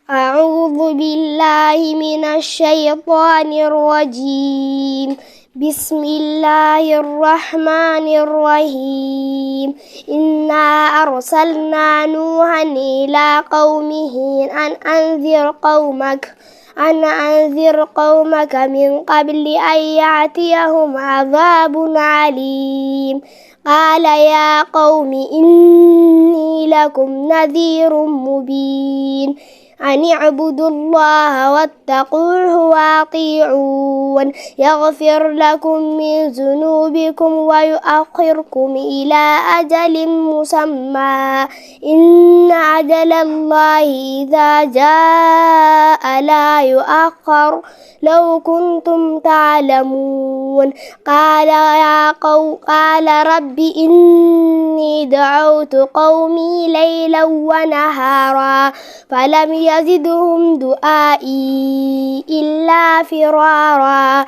أعوذ بالله من الشيطان الرجيم. بسم الله الرحمن الرحيم. إنا أرسلنا نوحا إلى قومه أن أنذر قومك من قبل أن يأتيهم عذاب عليم. قال يا قوم إني لكم نذير مبين أن اعبدوا الله واتقوه وأطيعون يغفر لكم من ذنوبكم ويؤخركم إلى أجل مسمى إن أجل الله إذا جاء لا يؤخر لو كنتم تعلمون. قال رب إني دعوت قومي ليلا ونهارا فلم يزدهم دعائي إلا فرارا.